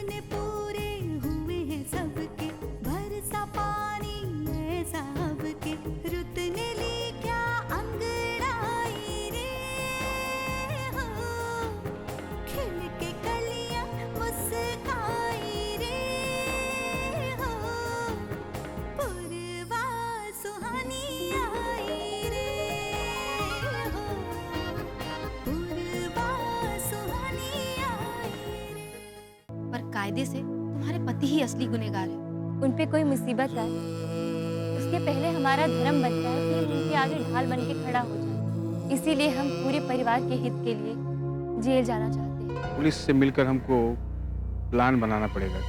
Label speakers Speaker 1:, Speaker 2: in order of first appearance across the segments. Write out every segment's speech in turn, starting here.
Speaker 1: सपने पूरे हुए हैं सबके, बरसा पानी ऐसा अब के, रुत ने ली क्या अंगड़ाई रे हो, खिल के कलियां मुस्काई रे हो, पूर्वा सुहानी आई रे हो, पूर्वा सुहानी आई रे।
Speaker 2: पर कायदे से तुम्हारे पति ही असली गुनहगार है।
Speaker 3: उन पे कोई मुसीबत आए उसके पहले हमारा धर्म बनता है कि हम उनके आगे ढाल बन के खड़ा हो जाए। इसीलिए हम पूरे परिवार के हित के लिए जेल जाना चाहते हैं।
Speaker 4: पुलिस से मिलकर हमको प्लान बनाना पड़ेगा।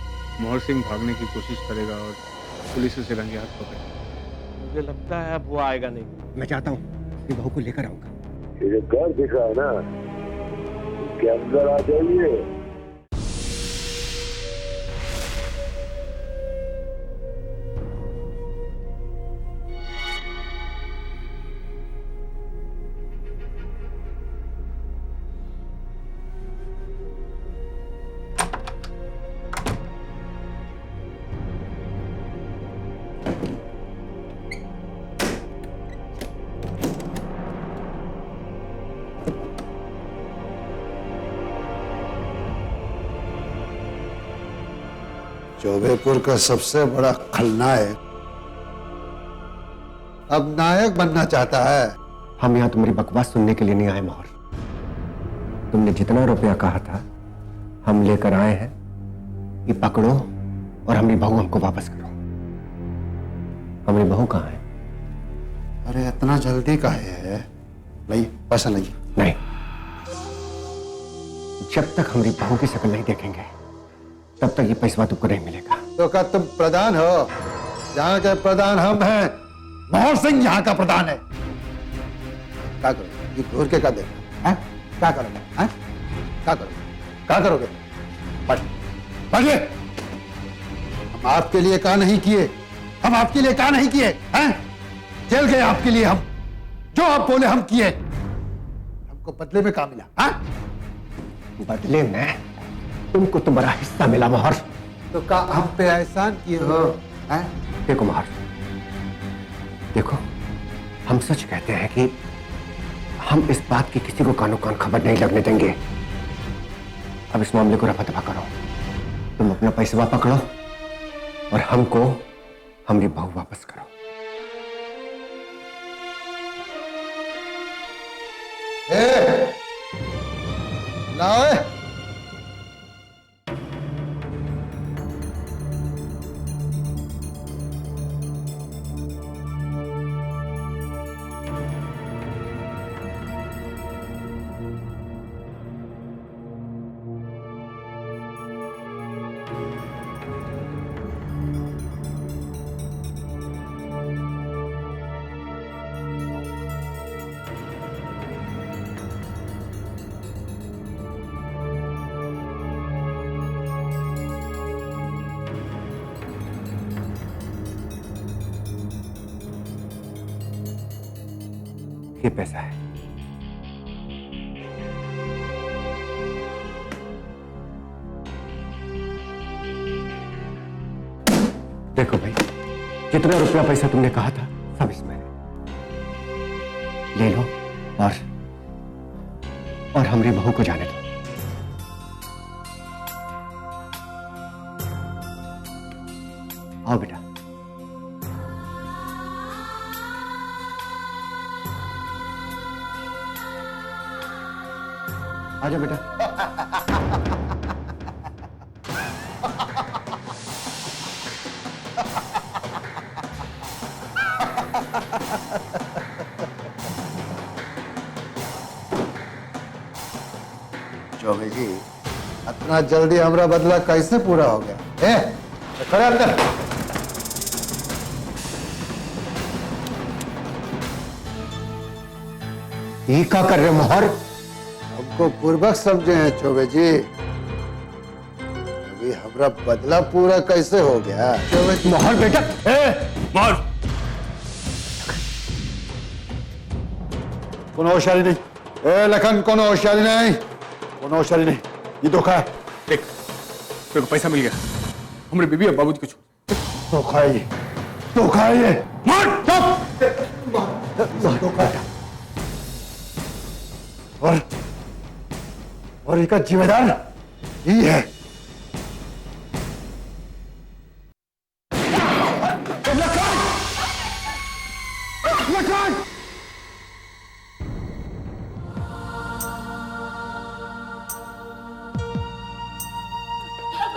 Speaker 4: मोहर सिंह भागने की कोशिश करेगा और पुलिस उसे रंगे हाथ पकड़ेगा।
Speaker 5: मुझे लगता है अब वो आएगा नहीं।
Speaker 6: मैं चाहता हूँ अपनी बहू को लेकर आऊंगा।
Speaker 7: ये जो घर दिखा है ना, इसके अंदर आ जाइए।
Speaker 8: चौबेपुर का सबसे बड़ा खलनायक अब नायक बनना चाहता है।
Speaker 6: हम यहाँ तुम्हारी बकवास सुनने के लिए नहीं आए मोहर। तुमने जितना रुपया कहा था हम लेकर आए हैं। ये पकड़ो और हमारी बहू हमको वापस करो। हमारी बहू कहाँ है?
Speaker 8: अरे इतना जल्दी काहे है? नहीं, पैसा नहीं।
Speaker 6: नहीं, जब तक हमारी बहू की शक्ल नहीं देखेंगे तब तक ये पैसा तुमको नहीं मिलेगा।
Speaker 8: तो क्या तुम प्रधान हो? यहाँ के प्रधान हम हैं। मोहर सिंह यहाँ का प्रधान है। क्या करोगे? ये घूर के क्या देगा? क्या करोगे? क्या करोगे? क्या करोगे? बढ़िए। हम आपके लिए क्या नहीं किए? हम आपके लिए क्या नहीं किए? जेल गए आपके लिए हम। जो आप बोले हम किए। हमको बदले में क्या मिला?
Speaker 6: बदले में तुमको तुम्हारा हिस्सा मिला मोहर।
Speaker 8: तो क्या हम पे एहसान किए हो?
Speaker 6: देखो मोहर, देखो हम सच कहते हैं कि हम इस बात की किसी को कानो कान खबर नहीं लगने देंगे। अब इस मामले को रफा दफा करो। तुम अपना पैसा पकड़ो और हमको हमारी बहू वापस करो।
Speaker 8: लाओ।
Speaker 6: ये पैसा है। देखो भाई, जितना रुपया पैसा तुमने कहा था सब इसमें है। ले लो और हमारी बहू को जाने दो। आओ बेटा। आजा बेटा।
Speaker 8: चौबे जी, इतना जल्दी हमारा बदला कैसे पूरा हो गया? खड़े अंदर।
Speaker 6: ये क्या कर रहे मोहर?
Speaker 8: हमको पूर्वक समझे हैं चौबे जी। अभी हमारा बदला पूरा कैसे हो गया? चौबे जी।
Speaker 6: मोहर बेटा।
Speaker 5: मोहर,
Speaker 8: कोनो होशियारी नहीं। लखन, कोनो होशियारी नहीं। कोनो होशियारी नहीं। ये धोखा है।
Speaker 5: देख,
Speaker 4: मेरे को पैसा मिल गया, हमारे बीबी और बाबूजी को छोड़।
Speaker 8: तो खाइए, तो खाइए।
Speaker 4: मार!
Speaker 8: तो खाइए। और इसका जिम्मेदार ये है।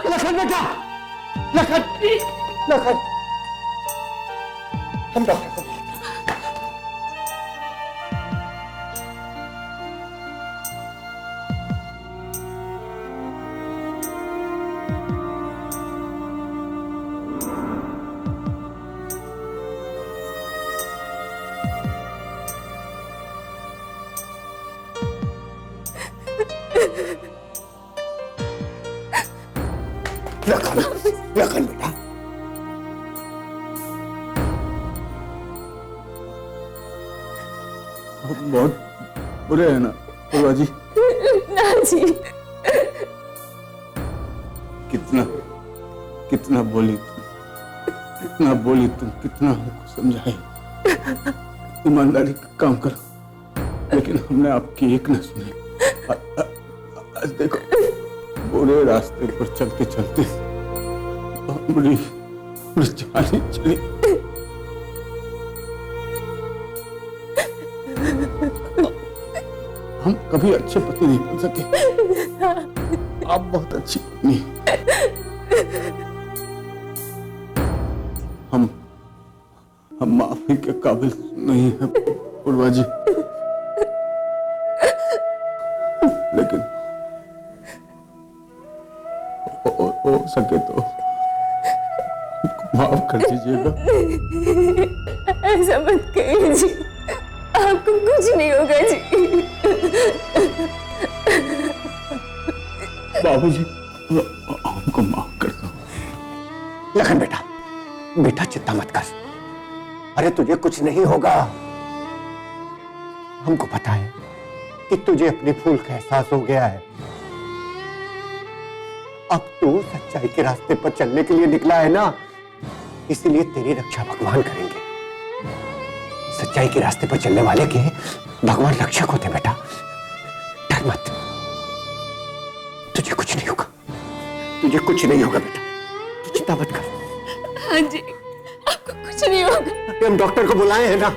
Speaker 8: लखन बेटा, लखन, लखन, हम डॉक्टर को लखन, लखन बेटा,
Speaker 4: बहुत बुरे है ना पूर्वा जी?
Speaker 3: ना जी।
Speaker 4: कितना कितना बोली तुम, कितना बोली तुम, कितना हमको समझाए, ईमानदारी का काम करो, लेकिन हमने आपकी एक न सुनी। आज देखो बुरे रास्ते पर चलते चलते बड़ी जान ही चली। हम कभी अच्छे पति नहीं बन सके, आप बहुत अच्छी पत्नी हैं। हम माफी के काबिल नहीं हैं पूर्वा जी, लेकिन हो सके तो माफ कर दीजिएगा।
Speaker 3: ऐसा मत कहिए जी, आपको कुछ नहीं होगा जी।
Speaker 4: बाबूजी, हमको माफ कर दो।
Speaker 6: लखन बेटा, बेटा चिंता मत कर। अरे तुझे कुछ नहीं होगा। हमको पता है कि तुझे अपनी भूल का एहसास हो गया है। अब तू सच्चाई के रास्ते पर चलने के लिए निकला है ना, इसीलिए तेरी रक्षा भगवान करेंगे। सच्चाई के रास्ते पर चलने वाले के भगवान रक्षक होते बेटा। डर मत, तुझे कुछ नहीं होगा, तुझे कुछ नहीं होगा बेटा, तू चिंता मत कर।
Speaker 3: हाँ जी, आपको कुछ नहीं होगा।
Speaker 6: हम डॉक्टर को बुलाए हैं ना।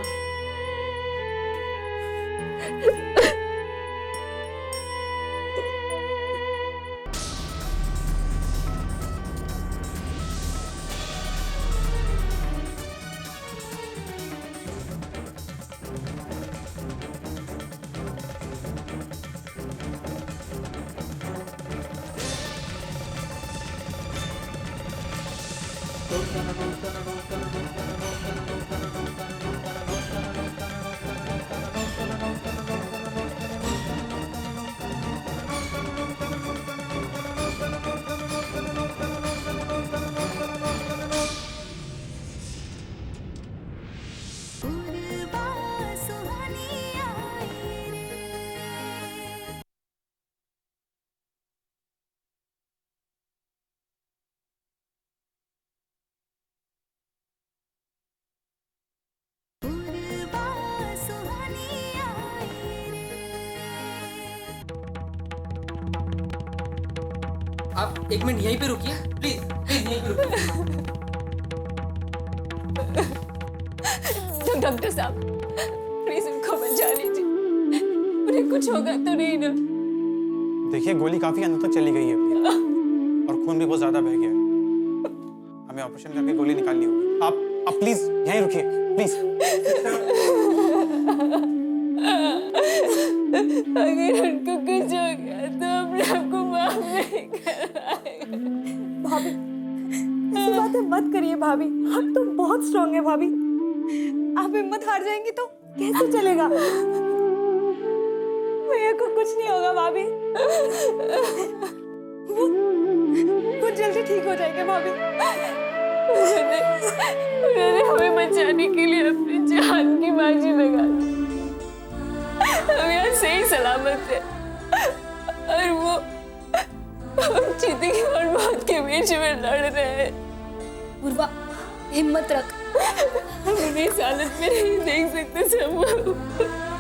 Speaker 1: पूर्वा सुहानी आई रे। पूर्वा सुहानी आई रे।
Speaker 9: आप एक मिनट यहीं पे रुकिए, प्लीज प्लीज यहीं पे रुकिए।
Speaker 3: डॉक्टर साहब, प्लीज उनको बचा लीजिए, उन्हें कुछ होगा तो नहीं ना?
Speaker 10: देखिए गोली काफी अंदर तक चली गई है और खून भी बहुत ज्यादा बह गया है। हमें ऑपरेशन करके गोली निकालनी होगी। आप प्लीज यहीं रुकिए, प्लीज।
Speaker 3: अगर उनको कुछ हो गया तो अपने आप को माफ नहीं कराएगा।
Speaker 11: भाभी, ऐसी बातें मत करिए भाभी, आप तो बहुत स्ट्रांग है भाभी। आप हिम्मत हार जाएंगी तो कैसे चलेगा? भैया को कुछ नहीं होगा भाभी, वो जल्दी ठीक हो जाएंगे भाभी।
Speaker 3: उन्होंने हमें बचाने के लिए अपनी जान की बाजी लगा दी। हम यहाँ सही सलामत है और वो हम जिंदगी और मौत के बीच में लड़ रहे हैं।
Speaker 11: पूर्वा, हिम्मत रख।
Speaker 3: हम उन्हें इस हालत में नहीं देख सकते सब।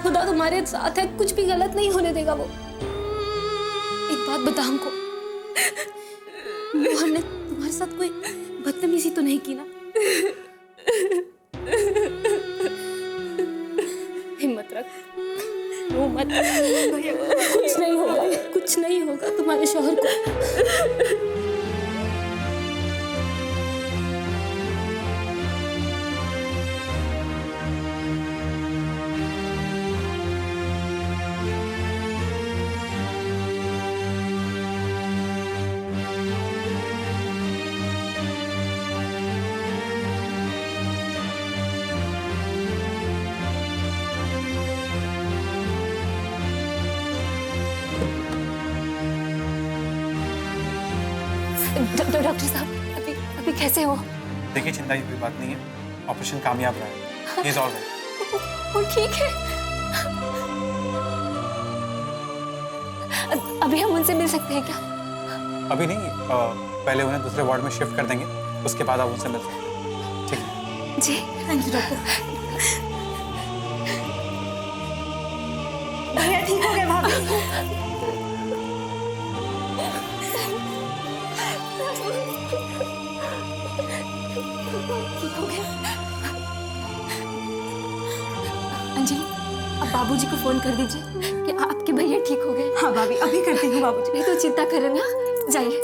Speaker 11: खुदा तुम्हारे साथ है, कुछ भी गलत नहीं होने देगा वो। एक बात बता हमको, मोहन ने तुम्हारे साथ कोई बदतमीजी तो नहीं की ना? हिम्मत रख, रो मत। कुछ नहीं होगा, कुछ नहीं होगा तुम्हारे शौहर को। डॉक्टर साहब, अभी कैसे हो?
Speaker 10: देखिए, चिंता की कोई बात नहीं है, ऑपरेशन कामयाब रहा है। He is alright.
Speaker 3: वो ठीक है। अभी हम उनसे मिल सकते हैं क्या?
Speaker 10: अभी नहीं, पहले उन्हें दूसरे वार्ड में शिफ्ट कर देंगे, उसके बाद आप उनसे मिल सकते हैं। ठीक है
Speaker 3: जी,
Speaker 11: थैंक यू डॉक्टर। भैया ठीक हो गए भाभी? ठीक हो गया?
Speaker 3: अंजलि, अब बाबूजी को फोन कर दीजिए कि आपके भैया ठीक हो गए।
Speaker 11: हाँ भाभी, अभी करती हूँ बाबूजी।
Speaker 3: नहीं तो चिंता करें ना, जाइए।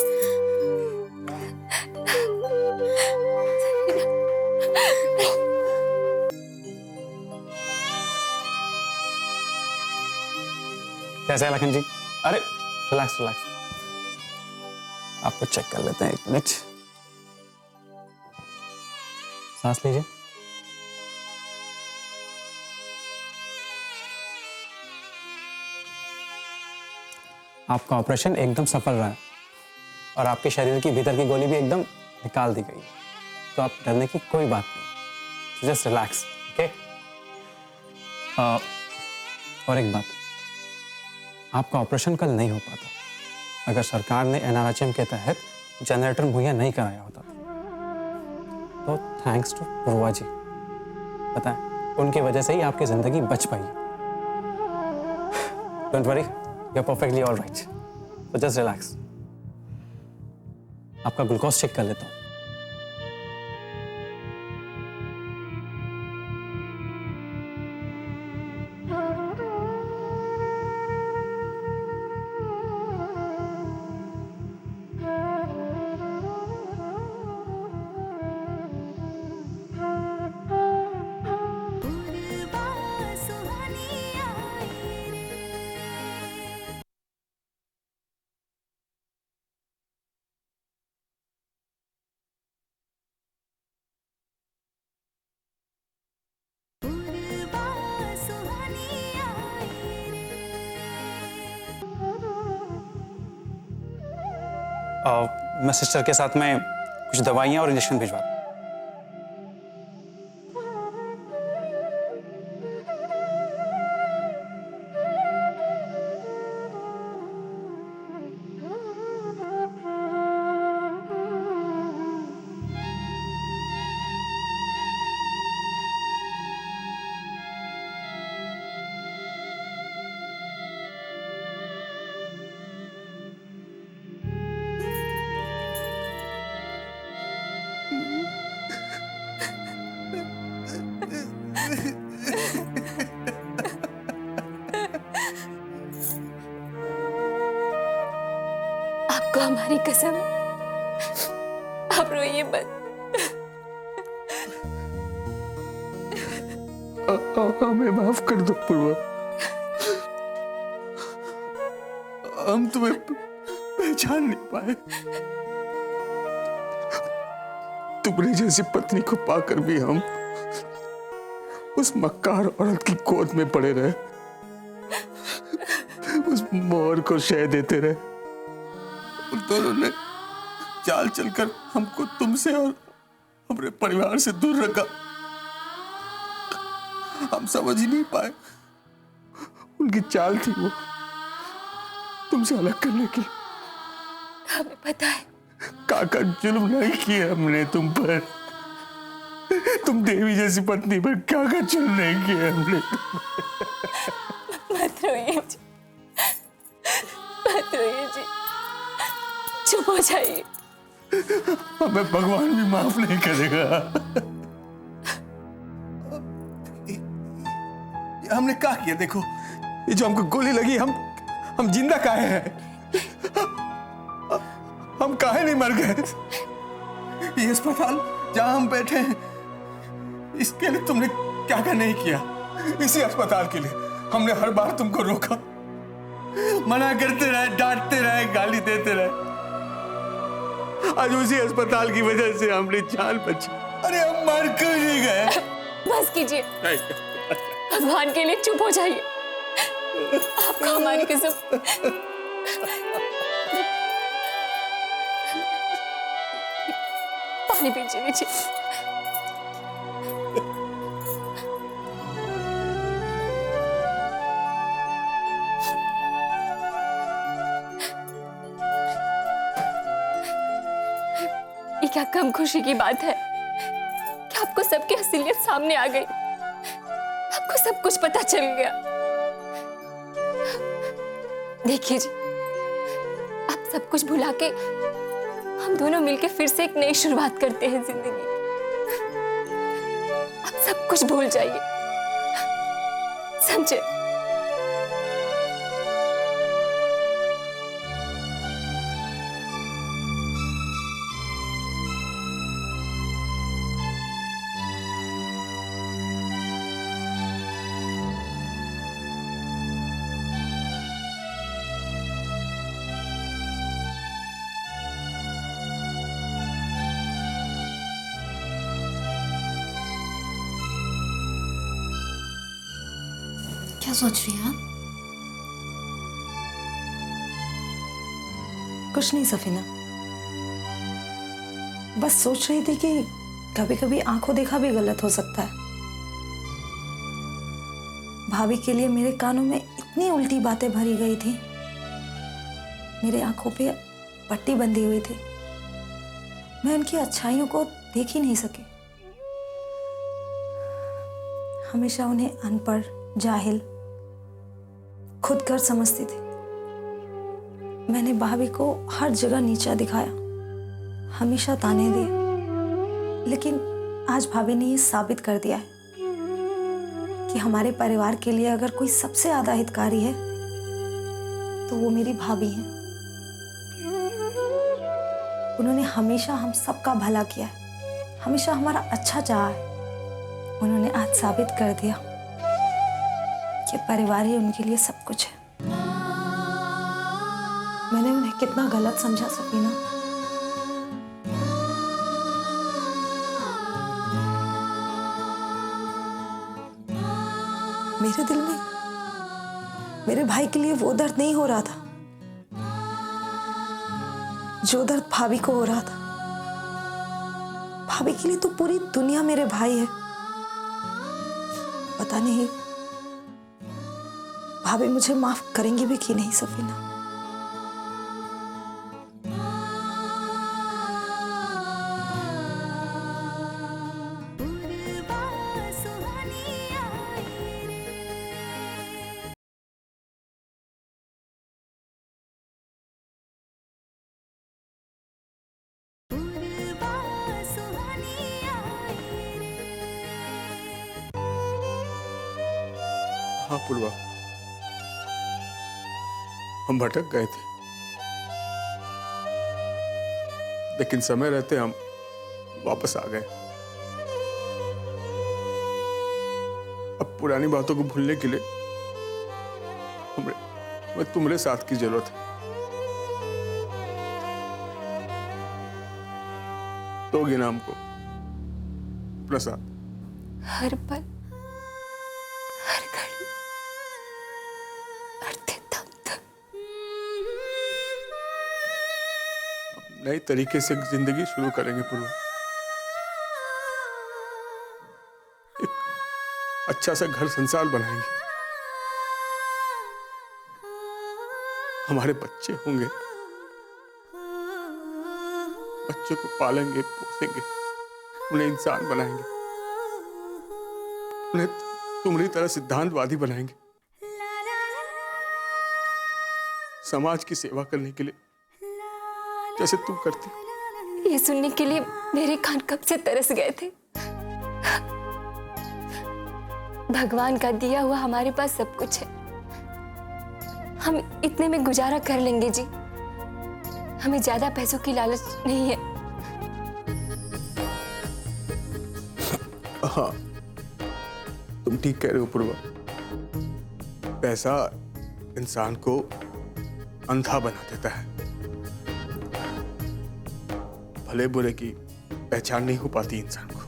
Speaker 10: कैसे है लखन जी? अरे रिलैक्स रिलैक्स, आपको चेक कर लेते हैं। 1 मिनट, सांस लीजिए। आपका ऑपरेशन एकदम सफल रहा है और आपके शरीर की भीतर की गोली भी एकदम निकाल दी गई, तो आप डरने की कोई बात नहीं। Just relax, okay? और एक बात, आपका ऑपरेशन कल नहीं हो पाता अगर सरकार ने NRHM के तहत जनरेटर मुहैया नहीं कराया होता। तो थैंक्स टू पूर्वा जी, पता है, उनकी वजह से ही आपकी जिंदगी बच पाई। Don't worry, you are perfectly alright, so just relax. आपका ग्लूकोज चेक कर लेता हूँ।
Speaker 1: पूर्वा सुहानी आई रे। पूर्वा सुहानी आई रे।
Speaker 10: मैं सिस्टर के साथ में कुछ दवाइयाँ और इंजेक्शन भिजवा दूँ।
Speaker 3: आपको हमारी कसम, आप रोइए मत।
Speaker 4: हमें माफ कर दो पूर्वा, हम तुम्हें पहचान नहीं पाए। तुम्हारी जैसी पत्नी को पाकर भी हम उस मक्कार औरत की गोद में पड़े रहे, उस मोहर को शह देते रहे। उन दोनों ने चाल चलकर हमको तुमसे और हमारे परिवार से दूर रखा। हम समझ ही नहीं पाए उनकी चाल थी वो तुमसे अलग करने की।
Speaker 3: हमें पता है।
Speaker 4: काका जुल्म नहीं किया हमने तुम पर, तुम देवी जैसी पत्नी पर काका जुल्म नहीं किया हमने।
Speaker 3: मत रोइए जी, मत रोइए जी, चुप हो जाइए।
Speaker 4: हमें भगवान भी माफ नहीं करेगा। हमने क्या किया? देखो ये जो हमको गोली लगी, हम जिंदा काहे हैं? हम काहे नहीं मर गए? ये अस्पताल जहां हम बैठे हैं, इसके लिए तुमने क्या क्या नहीं किया? इसी अस्पताल के लिए हमने हर बार तुमको रोका, मना करते रहे, डांटते रहे, गाली देते रहे। आज उसी अस्पताल की वजह से हमारी जान बची। अरे हम मर क्यों नहीं गए?
Speaker 3: बस कीजिए, भगवान के लिए चुप हो जाइए। आपको हमारी कसम। पानी पीजिए नीचे। ये क्या कम खुशी की बात है कि आपको सबकी असलियत सामने आ गई, आपको सब कुछ पता चल गया। देखिए जी, आप सब कुछ भुला के हम दोनों मिलके फिर से एक नई शुरुआत करते हैं जिंदगी की। आप सब कुछ भूल जाइए, समझे?
Speaker 2: क्या सोच रही हैं आप?
Speaker 11: कुछ नहीं सफीना, बस सोच रही थी कि कभी कभी आंखों देखा भी गलत हो सकता है। भाभी के लिए मेरे कानों में इतनी उल्टी बातें भरी गई थी, मेरे आंखों पे पट्टी बंधी हुई थी, मैं उनकी अच्छाइयों को देख ही नहीं सकी। हमेशा उन्हें अनपढ़, जाहिल, खुद कर समझती थी। मैंने भाभी को हर जगह नीचा दिखाया, हमेशा ताने दिए, लेकिन आज भाभी ने ये साबित कर दिया है कि हमारे परिवार के लिए अगर कोई सबसे ज्यादा हितकारी है तो वो मेरी भाभी हैं। उन्होंने हमेशा हम सबका भला किया है, हमेशा हमारा अच्छा चाहा है। उन्होंने आज साबित कर दिया कि परिवार ही उनके लिए सब कुछ है। मैंने उन्हें कितना गलत समझा सफीना। मेरे दिल में मेरे भाई के लिए वो दर्द नहीं हो रहा था जो दर्द भाभी को हो रहा था। भाभी के लिए तो पूरी दुनिया मेरे भाई है। पता नहीं भाभी मुझे माफ करेंगी भी कि नहीं सफीना।
Speaker 4: हाँ पूर्वा, हम भटक गए थे, लेकिन समय रहते हम वापस आ गए। अब पुरानी बातों को भूलने के लिए हमें तुम्हारे साथ की जरूरत है। दोगे ना हमको अपना साथ?
Speaker 3: हर पल, हर घड़ी, हर दिन दम तक।
Speaker 4: नई तरीके से जिंदगी शुरू करेंगे पूर्वा। एक अच्छा सा घर संसार बनाएंगे, हमारे बच्चे होंगे, बच्चों को पालेंगे, पोसेंगे, उन्हें इंसान बनाएंगे, उन्हें तुम्हारी तरह सिद्धांतवादी बनाएंगे, समाज की सेवा करने के लिए जैसे तुम करती हो।
Speaker 3: ये सुनने के लिए मेरे कान कब से तरस गए थे। भगवान का दिया हुआ हमारे पास सब कुछ है, हम इतने में गुजारा कर लेंगे जी। हमें ज्यादा पैसों की लालच नहीं है।
Speaker 4: हाँ, तुम ठीक कह रहे हो पूर्वा। पैसा इंसान को अंधा बना देता है, भले बुरे की पहचान नहीं हो पाती इंसान को।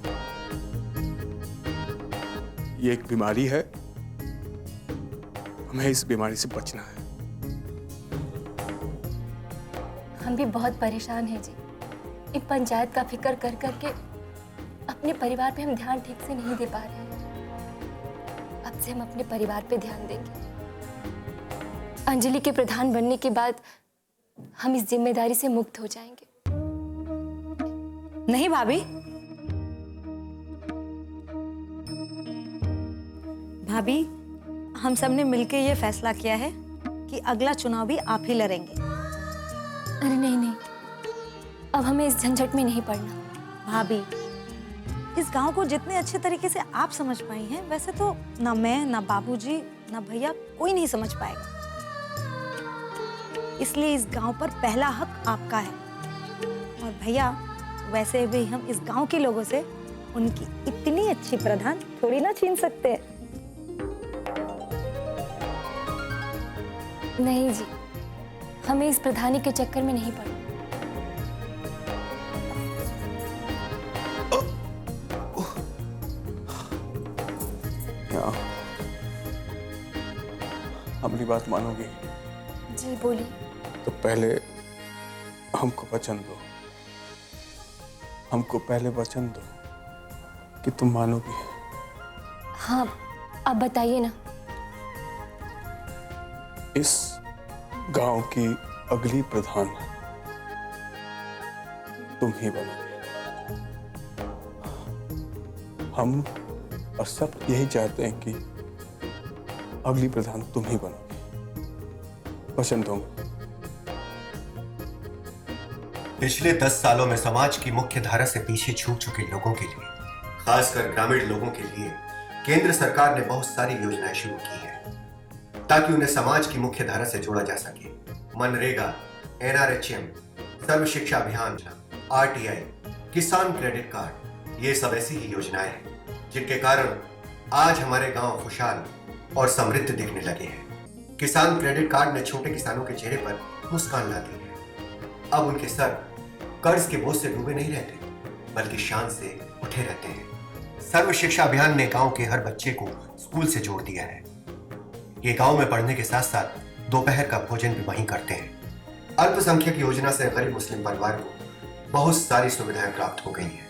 Speaker 4: ये एक बीमारी है, हमें इस बीमारी से बचना है।
Speaker 3: हम भी बहुत परेशान हैं जी। इस पंचायत का फिक्र कर करके अपने परिवार पे हम ध्यान ठीक से नहीं दे पा रहे हैं। अब से हम अपने परिवार पे ध्यान देंगे। अंजलि के प्रधान बनने के बाद हम इस जिम्मेदारी से मुक्त हो जाएंगे।
Speaker 11: नहीं भाभी, भाभी हम सब ने मिलकर ये फैसला किया है कि अगला चुनाव भी आप ही लड़ेंगे।
Speaker 3: अरे नहीं नहीं, अब हमें इस झंझट में नहीं पड़ना।
Speaker 11: भाभी, इस गांव को जितने अच्छे तरीके से आप समझ पाई हैं, वैसे तो ना मैं, ना बाबूजी, ना भैया कोई नहीं समझ पाएगा। इसलिए इस गांव पर पहला हक आपका है। और भैया, वैसे भी हम इस गांव के लोगों से उनकी इतनी अच्छी प्रधान थोड़ी ना छीन सकते हैं।
Speaker 3: नहीं जी, हमें इस प्रधानी के चक्कर में नहीं पड़ना।
Speaker 4: हमारी बात मानोगी?
Speaker 3: जी बोलिए।
Speaker 4: तो पहले हमको वचन दो, हमको पहले वचन दो कि तुम मानोगी।
Speaker 3: हाँ, आप बताइए ना।
Speaker 4: इस गांव की अगली प्रधान तुम ही बनोगे। हम और सब यही चाहते हैं कि अगली प्रधान तुम ही बनोगे। वचन दूंगा।
Speaker 6: पिछले 10 सालों में समाज की मुख्य धारा से पीछे छूट चुके लोगों के लिए, खासकर ग्रामीण लोगों के लिए, केंद्र सरकार ने बहुत सारी योजनाएं शुरू की हैं ताकि उन्हें समाज की मुख्य धारा से जोड़ा जा सके। मनरेगा, NRHM, सर्व शिक्षा अभियान, RTI, किसान क्रेडिट कार्ड, ये सब ऐसी ही योजनाएं हैं जिनके कारण आज हमारे गांव खुशहाल और समृद्ध दिखने लगे हैं। किसान क्रेडिट कार्ड ने छोटे किसानों के चेहरे पर मुस्कान ला दी है। अब उनके सर कर्ज के बोझ से डूबे नहीं रहते, बल्कि शान से उठे रहते हैं। सर्व शिक्षा अभियान ने गांव के हर बच्चे को स्कूल से जोड़ दिया है। ये गांव में पढ़ने के साथ साथ दोपहर का भोजन भी वहीं करते हैं। अल्पसंख्यक योजना से गरीब मुस्लिम परिवार को बहुत सारी सुविधाएं प्राप्त हो गई हैं।